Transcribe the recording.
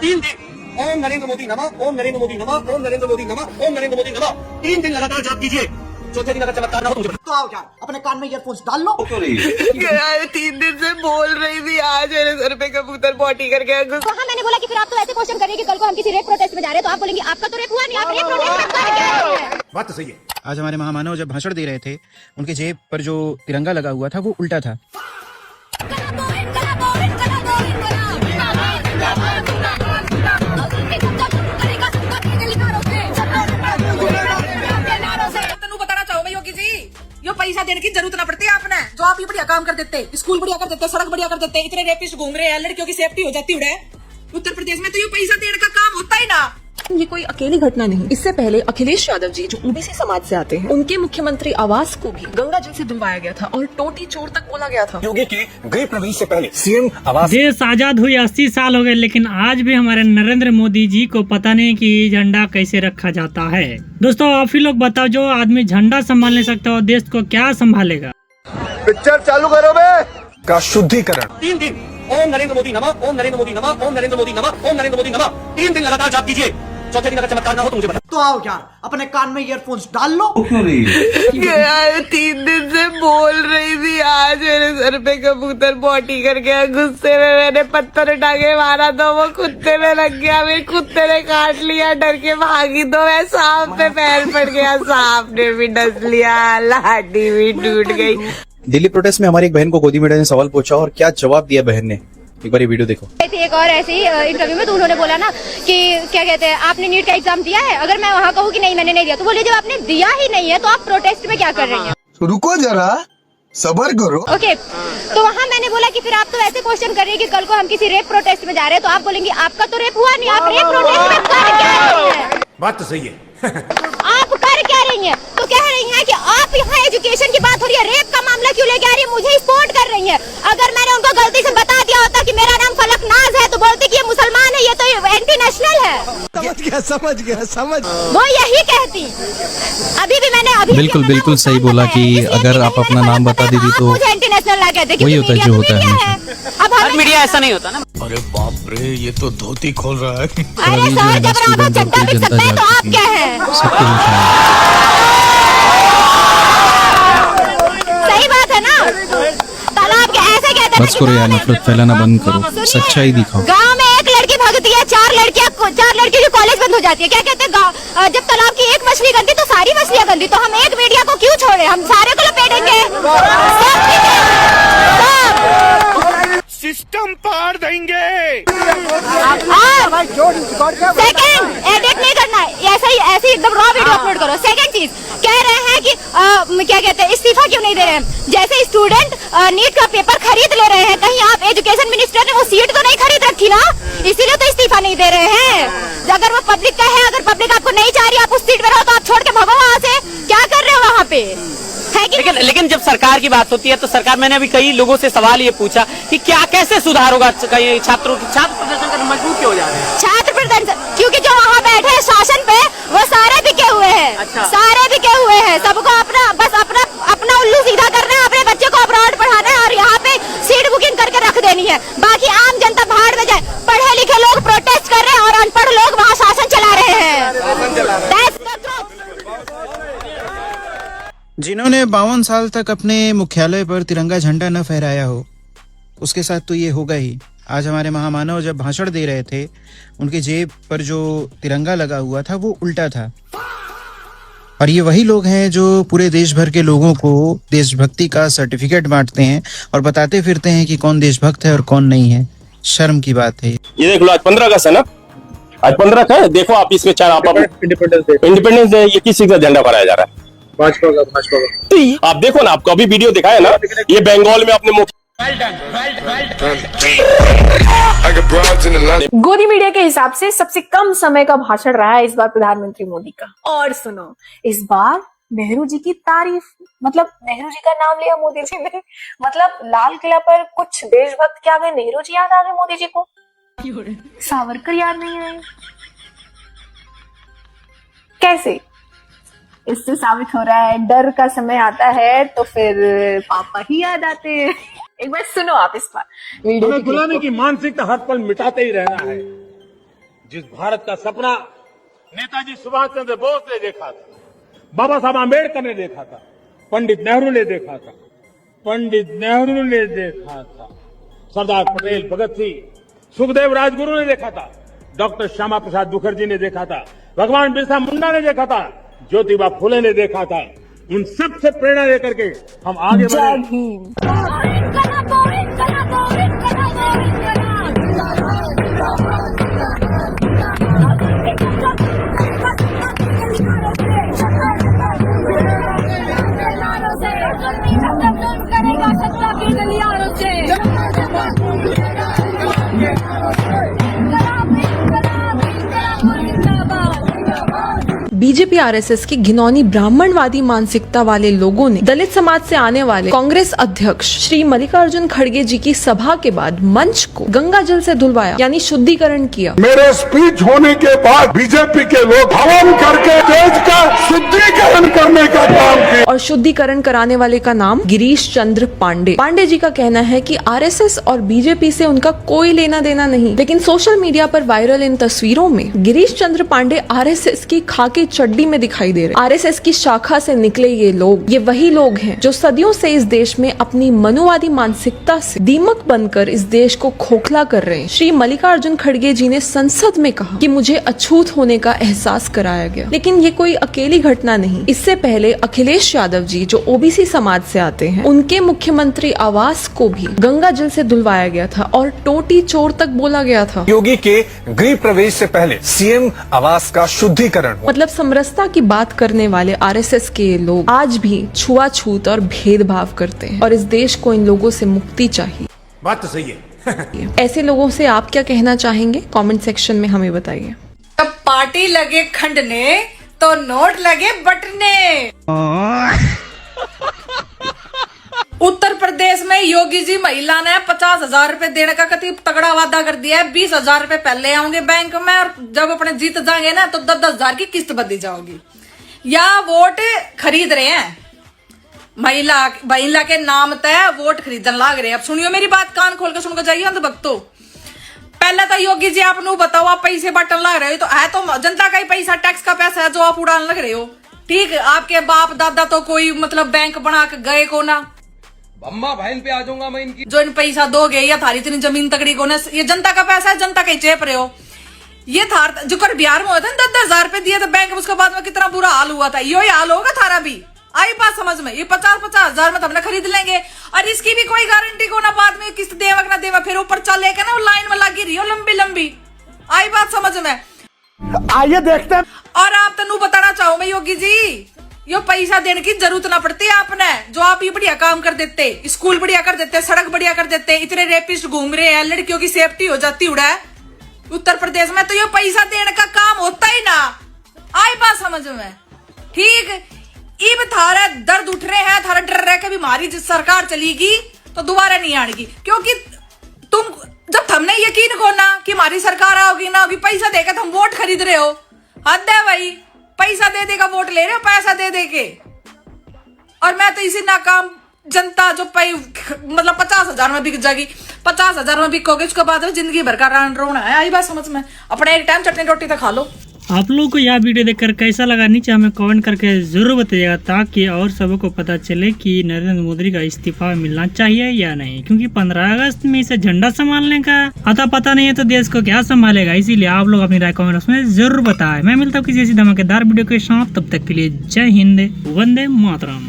3 दिन ओम नरेंद्र मोदी नमः, ओम नरेंद्र मोदी नमः, ओम नरेंद्र मोदी नमः, ओम नरेंद्र मोदी नमः 3 दिन लगातार जाप कीजिए। चौथे दिन अगर चमत्कार ना हो तो मुझे तो आओ यार, अपने कान में ईयरफोन्स डाल लो। यार 3 दिन से बोल रही थी, आज मेरे सर पे कबूतर पॉटी करके हाँ मैंने बोला कि फिर आप तो ऐसे क्वेश्चन करिए कि कल को हम किसी रेप प्रोटेस्ट में जा रहे हैं तो आप बोलेंगे आपका तो रेप हुआ नहीं, आप रेप प्रोटेस्ट में कर क्या रहे हैं? बात तो सही है। आज हमारे महामानव जब भाषण दे रहे थे, उनके जेब पर जो तिरंगा लगा हुआ था वो उल्टा था। यो पैसा देने की जरूरत ना पड़ती है आपने, जो आप ये बढ़िया काम कर देते, स्कूल बढ़िया कर देते, सड़क बढ़िया कर देते, इतने रेपिस्ट घूम रहे हैं, लड़कियों की सेफ्टी हो जाती है। उत्तर प्रदेश में तो ये पैसा देने का काम होता ही ना। ये कोई अकेली घटना नहीं। इससे पहले अखिलेश यादव जी जो ओबीसी समाज से आते हैं, उनके मुख्यमंत्री आवास को भी गंगा जल से धुलवाया गया था और टोटी चोर तक बोला गया था। योगी के गृह प्रवेश से पहले सीएम आवास। देश आजाद हुए 80 साल हो गए, लेकिन आज भी हमारे नरेंद्र मोदी जी को पता नहीं कि झंडा कैसे रखा जाता है। दोस्तों आप ही लोग बताओ, जो आदमी झंडा संभाल नहीं सकता और देश को क्या संभालेगा? पिक्चर चालू करो बे का शुद्धिकरण। 3 दिन ओम नरेंद्र मोदी नमः, ओम नरेंद्र मोदी नमः, ओम नरेंद्र मोदी नमः, ओम नरेंद्र मोदी नमः 3 दिन लगातार जाप कीजिए। चौथे दिन अगर चमत्कार ना हो तो मुझे बता। तो आओ यार, अपने कान में ईयरफोन्स डाल लो। यार 3 दिन से बोल रही थी, आज मेरे सर पे कबूतर पॉटी करके गुस्से में मैंने पत्थर उठा के मारा तो वो कुत्ते में लग गया, मेरे कुत्ते ने काट लिया, डर के भागी तो मैं सांप पे पैर पड़ गया, सांप ने भी डस लिया, लाठी भी टूट गई। दिल्ली प्रोटेस्ट में हमारी एक बहन को गोदी मीडिया ने सवाल पूछा और क्या जवाब दिया बहन ने, एक बार ये वीडियो देखो। एक और ऐसी इंटरव्यू में तो उन्होंने बोला ना कि क्या कहते हैं, आपने नीट का एग्जाम दिया है? अगर मैं वहाँ कहूँ कि नहीं मैंने नहीं दिया, तो बोले जब आपने दिया ही नहीं है तो आप प्रोटेस्ट में क्या कर रही हैं? रुको जरा, सबर करो। ओके, तो वहाँ मैंने बोला कि फिर आप तो ऐसे क्वेश्चन कर रही है कि कल को हम किसी रेप प्रोटेस्ट में जा रहे हैं तो आप बोलेंगे आपका तो रेप हुआ नहीं, आप रेप प्रोटेस्ट में कर क्या रही हैं? बात तो सही है। आप कर क्या रही हैं? तो कह रही हैं कि आप यहाँ एजुकेशन की बात हो रही है, रेप का मामला क्यों लेके आ रही है, मुझे सपोर्ट कर रही हैं। अगर मैंने उनको गलती से बता दिया होता कि मेरा नाम फलकनाज है तो बोलते कि ये मुसलमान है, ये तो एंटी नेशनल है। समझ वो यही कहती। अभी भी मैंने बिल्कुल सही बोला कि अगर आप अपना नाम बता दीदी तो मुझे एंटी नेशनल ना कहते, वही होता है जो होता है। अब हर मीडिया ऐसा नहीं होता ना। अरे बाप रे, ये तो धोती खोल रहा है। अरे सर, जब आप झंडा बिक सकते हैं तो आप क्या है? सही बात है ना? तालाब के ऐसे कहते हैं। बस करो यार, नफरत फैलाना बंद करो, सच्चाई दिखाओ। गांव में एक लड़की भागती है, 4 लड़कियों की कॉलेज बंद हो जाती है। क्या कहते हैं, जब तालाब की एक मछली गंदी तो सारी मछलियां गंदी। तो हम एक मीडिया को क्यों छोड़े, हम सारे को लपेटेंगे। सिस्टम पार देंगे। सेकंड, एडिट नहीं करना, ऐसे ही एकदम रॉ वीडियो अपलोड करो। सेकंड चीज, कह रहे हैं कि क्या कहते हैं, इस्तीफा क्यों नहीं दे रहे हैं? जैसे स्टूडेंट नीट का पेपर खरीद ले रहे हैं, कहीं आप एजुकेशन मिनिस्टर ने वो सीट तो नहीं खरीद रखी ना, इसीलिए तो इस्तीफा नहीं दे रहे हैं। अगर वो पब्लिक का है, अगर पब्लिक आपको नहीं चाह रही, आप उस सीट पे रहो तो आप छोड़ के भागो वहाँ से। क्या कर रहे हो वहाँ पे? लेकिन जब सरकार की बात होती है तो सरकार, मैंने अभी कई लोगों से सवाल ये पूछा कि क्या कैसे सुधार होगा, छात्र प्रदर्शन करना मजबूर क्यों हो जा रहे हैं? छात्र प्रदर्शन क्योंकि जो वहाँ बैठे हैं शासन पे वो सारे बिके हुए हैं। अच्छा। सारे बिके हुए हैं, सबको अपना उल्लू सीधा करना है, अपने बच्चे को अब्रॉड पढ़ाना है और यहाँ पे सीट बुकिंग करके रख देनी है। बाकी आम जनता भाड़ में जाए। पढ़े लिखे लोग प्रोटेस्ट कर रहे हैं और अनपढ़ लोग वहाँ शासन चला रहे हैं। जिन्होंने 52 साल तक अपने मुख्यालय पर तिरंगा झंडा न फहराया हो, उसके साथ तो ये होगा ही। आज हमारे महामानव जब भाषण दे रहे थे, उनके जेब पर जो तिरंगा लगा हुआ था वो उल्टा था। और ये वही लोग हैं जो पूरे देश भर के लोगों को देशभक्ति का सर्टिफिकेट बांटते हैं और बताते फिरते हैं कि कौन देशभक्त है और कौन नहीं है। शर्म की बात है। ये देख लो, आज 15 अगस्त है ना, आज 15 का है। देखो आप इसमें चार, आप इंडिपेंडेंस डे ये किसी का झंडा फहराया जा रहा है? भाजपा का। आप देखो ना, आपको अभी वीडियो दिखाया ना, ये बंगाल में अपने गोदी मीडिया के हिसाब से सबसे कम समय का भाषण रहा है इस बार प्रधानमंत्री मोदी का। और सुनो, इस बार नेहरू जी की तारीफ, मतलब नेहरू जी का नाम लिया मोदी जी ने। मतलब लाल किला पर कुछ देशभक्त क्या गए, नेहरू जी याद आ गए मोदी जी को, सावरकर याद नहीं आए। कैसे? इससे साबित हो रहा है डर का समय आता है तो फिर पापा ही याद आते हैं। एक बार सुनो आप इस बार वीडियो। गुलामी की मानसिकता हर पल मिटाते ही रहना है। जिस भारत का सपना नेताजी सुभाष चंद्र बोस ने देखा था, बाबा साहब आम्बेडकर ने देखा था, पंडित नेहरू ने देखा था, सरदार पटेल, भगत सिंह, सुखदेव राजगुरु ने देखा था, डॉक्टर श्यामा प्रसाद मुखर्जी ने देखा था, भगवान बिरसा मुंडा ने देखा था, ज्योतिबा फुले ने देखा था। उन सब से प्रेरणा लेकर के हम आगे बढ़े। बीजेपी आरएसएस की घिनौनी ब्राह्मणवादी मानसिकता वाले लोगों ने दलित समाज से आने वाले कांग्रेस अध्यक्ष श्री मल्लिकार्जुन खड़गे जी की सभा के बाद मंच को गंगा जल से धुलवाया, यानी शुद्धिकरण किया। मेरे स्पीच होने के बाद बीजेपी के लोग हवन करके देश का शुद्धिकरण करने का काम किया। और शुद्धिकरण कराने वाले का नाम गिरीश चंद्र पांडे। पांडे जी का कहना है कि आरएसएस और बीजेपी से उनका कोई लेना देना नहीं, लेकिन सोशल मीडिया पर वायरल इन तस्वीरों में गिरीश चंद्र पांडे आरएसएस की खाकी चड्डी में दिखाई दे रहे। आरएसएस की शाखा से निकले ये लोग, ये वही लोग हैं जो सदियों से इस देश में अपनी मनुवादी मानसिकता से दीमक बनकर इस देश को खोखला कर रहे हैं। श्री मल्लिकार्जुन खड़गे जी ने संसद में कहा कि मुझे अछूत होने का एहसास कराया गया, लेकिन ये कोई अकेली घटना नहीं। इससे पहले अखिलेश यादव जी जो ओबीसी समाज से आते हैं, उनके मुख्यमंत्री आवास को भी गंगा जल से धुलवाया गया था और टोटी चोर तक बोला गया था। योगी के गृह प्रवेश से पहले सीएम आवास का शुद्धिकरण हुआ। मतलब समरसता की बात करने वाले आरएसएस के लोग आज भी छुआछूत और भेदभाव करते हैं और इस देश को इन लोगों से मुक्ति चाहिए। बात तो सही है। ऐसे लोगों से आप क्या कहना चाहेंगे? कमेंट सेक्शन में हमें बताइए। जब पार्टी लगे खंडने तो नोट लगे बटने। उत्तर प्रदेश में योगी जी महिला ने 50,000 रुपए देने का कति तगड़ा वादा कर दिया है। 20,000 रुपए पहले आऊंगे बैंक में और जब अपने जीत जाएंगे ना तो 10,000 की किस्त बदली जाओगी। या वोट खरीद रहे हैं, महिला के नाम तय वोट खरीदने लाग रहे हैं। अब सुनियो मेरी बात, कान खोल के सुनकर जाइए अंत भक्तो। पहले तो योगी जी आप बताओ, आप पैसे बांटने लग रहे हो तो है तो जनता का ही पैसा, टैक्स का पैसा है जो आप उड़ाने लग रहे हो। ठीक, आपके बाप दादा तो कोई मतलब बैंक बना के गए को ना, अम्मा बहन पे आ जाऊंगा मैं इनकी। जो इन पैसा दोगे या थारी इतनी जमीन तगड़ी को ना, ये जनता का पैसा है, जनता का ही चेप रहे हो। ये थार जो कर बिहार में होता है 10,000 रुपए दिए थे बैंक में, उसके बाद में कितना बुरा हाल हुआ था। यो ही हाल होगा थारा भी। आई बात समझ में? ये 50,000 में हमने खरीद लेंगे और इसकी भी कोई गारंटी को ना, बाद में किस्त देवा ना देवा, फिर ऊपर चल लेके ना लाइन में लगी रही हो लंबी लंबी। आई बात समझ में? आइए देखते हैं। और आप तनु बताना चाहूं मैं योगी जी, यो पैसा देने की जरूरत ना पड़ती आपने, जो आप ये बढ़िया काम कर देते, स्कूल बढ़िया कर देते, सड़क बढ़िया कर देते, इतने रेपिस्ट घूम रहे हैं, लड़कियों की सेफ्टी हो जाती उड़ा उत्तर प्रदेश में, तो ये पैसा देने का काम होता ही ना। आई बात समझ में? ठीक, इब थारा दर्द उठ रहे हैं, थारा डर रहे कि हमारी सरकार चलेगी तो दोबारा नहीं आएगी, क्योंकि तुम जब हमने यकीन को ना कि हमारी सरकार आओगी ना, अभी पैसा देकर हम वोट खरीद रहे हो। हद है भाई, पैसा दे देगा वोट ले रहे हो, पैसा दे दे के। और मैं तो इसी नाकाम जनता जो मतलब 50,000 में बिक जाएगी, 50,000 में बिकोगे, उसके बाद जिंदगी भर का रोना है। आई बात समझ में? अपने एक टाइम चटनी रोटी तो खा लो। आप लोगों को यह वीडियो देखकर कैसा लगा नीचे हमें कमेंट करके जरूर बताइएगा, ताकि और सबको पता चले कि नरेंद्र मोदी का इस्तीफा मिलना चाहिए या नहीं, क्योंकि 15 अगस्त में इसे झंडा संभालने का आता पता नहीं है तो देश को क्या संभालेगा। इसीलिए आप लोग अपनी राय कमेंट में जरूर बताएं। मैं मिलता हूँ किसी ऐसी धमाकेदार वीडियो के साथ, तब तक के लिए जय हिंद, वंदे मातरम।